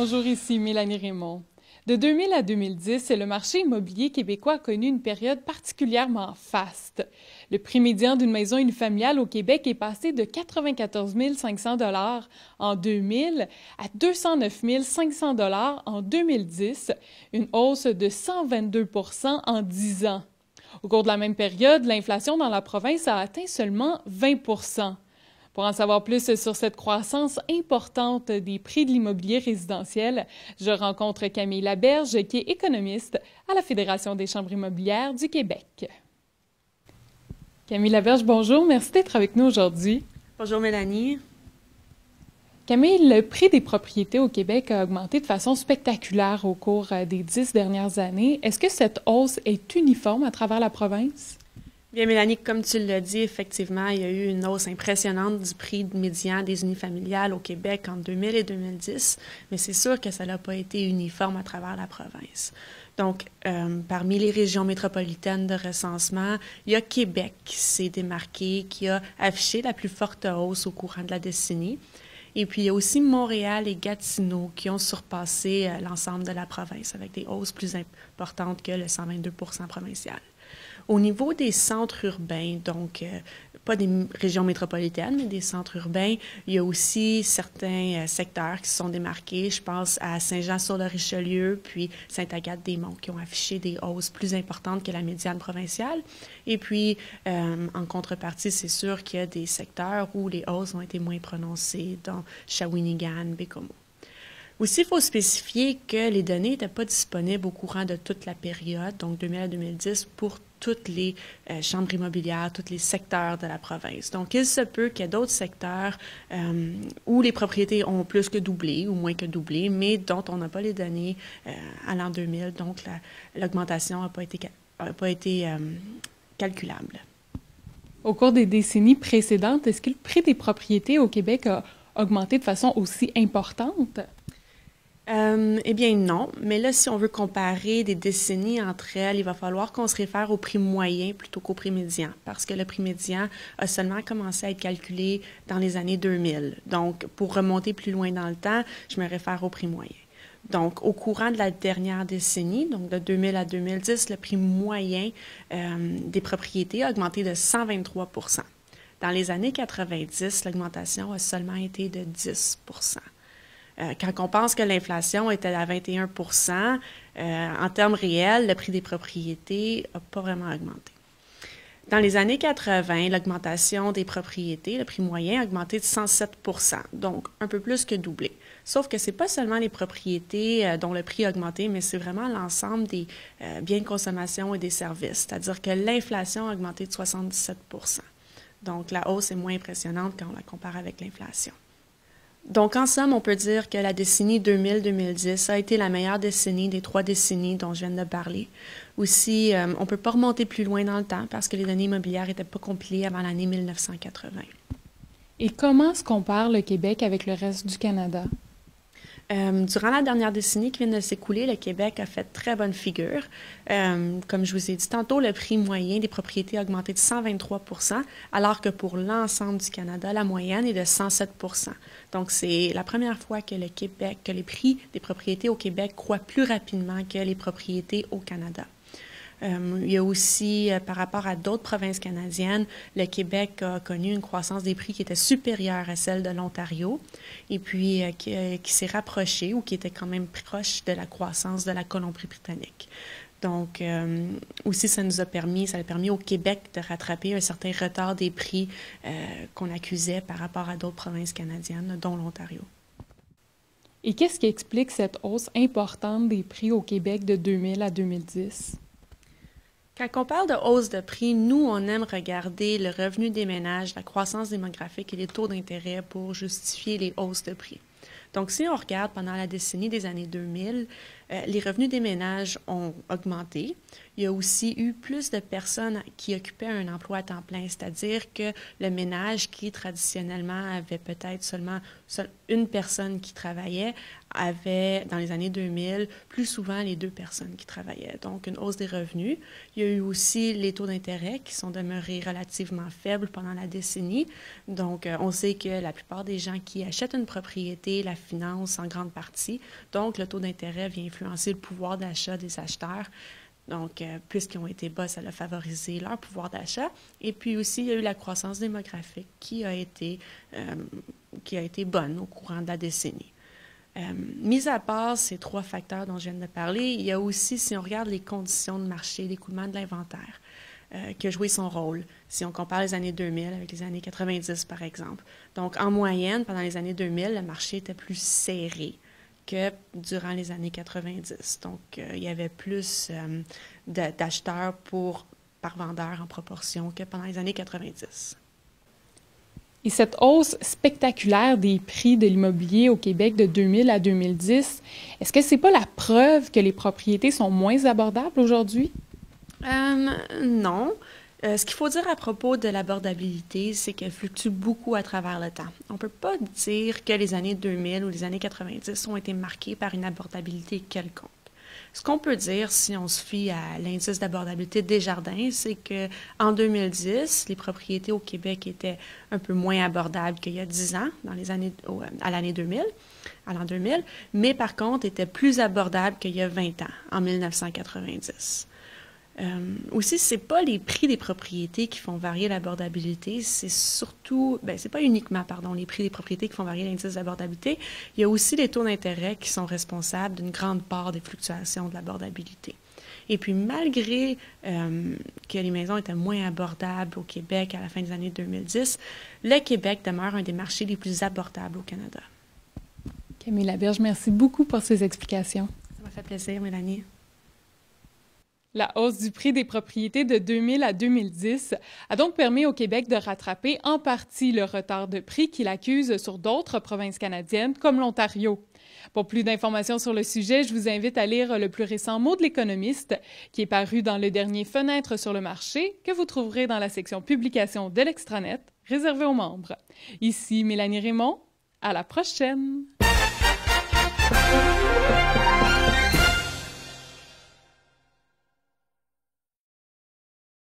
Bonjour, ici Mélanie Raymond. De 2000 à 2010, le marché immobilier québécois a connu une période particulièrement faste. Le prix médian d'une maison unifamiliale au Québec est passé de 94 500 $ en 2000 à 209 500 $ en 2010, une hausse de 122 % en 10 ans. Au cours de la même période, l'inflation dans la province a atteint seulement 20 %. Pour en savoir plus sur cette croissance importante des prix de l'immobilier résidentiel, je rencontre Camille Laberge, qui est économiste à la Fédération des chambres immobilières du Québec. Camille Laberge, bonjour, merci d'être avec nous aujourd'hui. Bonjour Mélanie. Camille, le prix des propriétés au Québec a augmenté de façon spectaculaire au cours des 10 dernières années. Est-ce que cette hausse est uniforme à travers la province? Bien, Mélanie, comme tu l'as dit, effectivement, il y a eu une hausse impressionnante du prix médian des unifamiliales au Québec en 2000 et 2010, mais c'est sûr que ça n'a pas été uniforme à travers la province. Donc, parmi les régions métropolitaines de recensement, il y a Québec qui s'est démarqué, qui a affiché la plus forte hausse au courant de la décennie. Et puis, il y a aussi Montréal et Gatineau qui ont surpassé l'ensemble de la province avec des hausses plus importantes que le 122 % provincial. Au niveau des centres urbains, donc pas des régions métropolitaines, mais des centres urbains, il y a aussi certains secteurs qui se sont démarqués. Je pense à Saint-Jean-sur-le-Richelieu, puis Sainte-Agathe-des-Monts, qui ont affiché des hausses plus importantes que la médiane provinciale. Et puis, en contrepartie, c'est sûr qu'il y a des secteurs où les hausses ont été moins prononcées, dont Shawinigan, Bécomo. Aussi, il faut spécifier que les données n'étaient pas disponibles au courant de toute la période, donc 2000 à 2010, pour toutes les chambres immobilières, tous les secteurs de la province. Donc, il se peut qu'il y ait d'autres secteurs où les propriétés ont plus que doublé ou moins que doublé, mais dont on n'a pas les données à l'an 2000, donc l'augmentation n'a pas été calculable. Au cours des décennies précédentes, est-ce que le prix des propriétés au Québec a augmenté de façon aussi importante? Eh bien, non. Mais là, si on veut comparer des décennies entre elles, il va falloir qu'on se réfère au prix moyen plutôt qu'au prix médian, parce que le prix médian a seulement commencé à être calculé dans les années 2000. Donc, pour remonter plus loin dans le temps, je me réfère au prix moyen. Donc, au courant de la dernière décennie, donc de 2000 à 2010, le prix moyen des propriétés a augmenté de 123 %. Dans les années 90, l'augmentation a seulement été de 10 %. Quand on pense que l'inflation était à 21 %, en termes réels, le prix des propriétés n'a pas vraiment augmenté. Dans les années 80, l'augmentation des propriétés, le prix moyen a augmenté de 107 %, donc un peu plus que doublé. Sauf que ce n'est pas seulement les propriétés dont le prix a augmenté, mais c'est vraiment l'ensemble des biens de consommation et des services, c'est-à-dire que l'inflation a augmenté de 77 %. Donc la hausse est moins impressionnante quand on la compare avec l'inflation. Donc, en somme, on peut dire que la décennie 2000-2010 a été la meilleure décennie des 3 décennies dont je viens de parler. Aussi, on ne peut pas remonter plus loin dans le temps parce que les données immobilières n'étaient pas compilées avant l'année 1980. Et comment se compare le Québec avec le reste du Canada? Durant la dernière décennie qui vient de s'écouler, le Québec a fait très bonne figure. Comme je vous ai dit tantôt, le prix moyen des propriétés a augmenté de 123 %, alors que pour l'ensemble du Canada, la moyenne est de 107 %. Donc, c'est la première fois que les prix des propriétés au Québec croît plus rapidement que les propriétés au Canada. Il y a aussi, par rapport à d'autres provinces canadiennes, le Québec a connu une croissance des prix qui était supérieure à celle de l'Ontario et puis qui s'est rapprochée ou qui était quand même proche de la croissance de la Colombie-Britannique. Donc, aussi, ça a permis au Québec de rattraper un certain retard des prix qu'on accusait par rapport à d'autres provinces canadiennes, dont l'Ontario. Et qu'est-ce qui explique cette hausse importante des prix au Québec de 2000 à 2010? Quand on parle de hausse de prix, nous, on aime regarder le revenu des ménages, la croissance démographique et les taux d'intérêt pour justifier les hausses de prix. Donc, si on regarde pendant la décennie des années 2000, les revenus des ménages ont augmenté. Il y a aussi eu plus de personnes qui occupaient un emploi à temps plein, c'est-à-dire que le ménage qui traditionnellement avait peut-être seulement une personne qui travaillait avait, dans les années 2000, plus souvent les 2 personnes qui travaillaient. Donc, une hausse des revenus. Il y a eu aussi les taux d'intérêt qui sont demeurés relativement faibles pendant la décennie. Donc, on sait que la plupart des gens qui achètent une propriété la finance en grande partie. Donc, le taux d'intérêt vient influencer le pouvoir d'achat des acheteurs. Donc, puisqu'ils ont été bas, ça a favorisé leur pouvoir d'achat. Et puis aussi, il y a eu la croissance démographique qui a été bonne au courant de la décennie. Mis à part ces 3 facteurs dont je viens de parler, il y a aussi, si on regarde les conditions de marché, l'écoulement de l'inventaire, qui a joué son rôle, si on compare les années 2000 avec les années 90, par exemple. Donc, en moyenne, pendant les années 2000, le marché était plus serré que durant les années 90. Donc, il y avait plus d'acheteurs par vendeur en proportion que pendant les années 90. Et cette hausse spectaculaire des prix de l'immobilier au Québec de 2000 à 2010, est-ce que c'est pas la preuve que les propriétés sont moins abordables aujourd'hui? Non. Ce qu'il faut dire à propos de l'abordabilité, c'est qu'elle fluctue beaucoup à travers le temps. On ne peut pas dire que les années 2000 ou les années 90 ont été marquées par une abordabilité quelconque. Ce qu'on peut dire, si on se fie à l'indice d'abordabilité Desjardins, c'est qu'en 2010, les propriétés au Québec étaient un peu moins abordables qu'il y a 10 ans, à l'an 2000, mais par contre étaient plus abordables qu'il y a 20 ans, en 1990. Aussi, c'est pas les prix des propriétés qui font varier l'abordabilité, c'est pas uniquement, les prix des propriétés qui font varier l'indice d'abordabilité, il y a aussi les taux d'intérêt qui sont responsables d'une grande part des fluctuations de l'abordabilité. Et puis, malgré que les maisons étaient moins abordables au Québec à la fin des années 2010, le Québec demeure un des marchés les plus abordables au Canada. Camille Laberge, merci beaucoup pour ces explications. Ça m'a fait plaisir, Mélanie. La hausse du prix des propriétés de 2000 à 2010 a donc permis au Québec de rattraper en partie le retard de prix qu'il accuse sur d'autres provinces canadiennes, comme l'Ontario. Pour plus d'informations sur le sujet, je vous invite à lire le plus récent mot de l'économiste, qui est paru dans le dernier Fenêtre sur le marché, que vous trouverez dans la section publication de l'Extranet, réservée aux membres. Ici Mélanie Raymond, à la prochaine!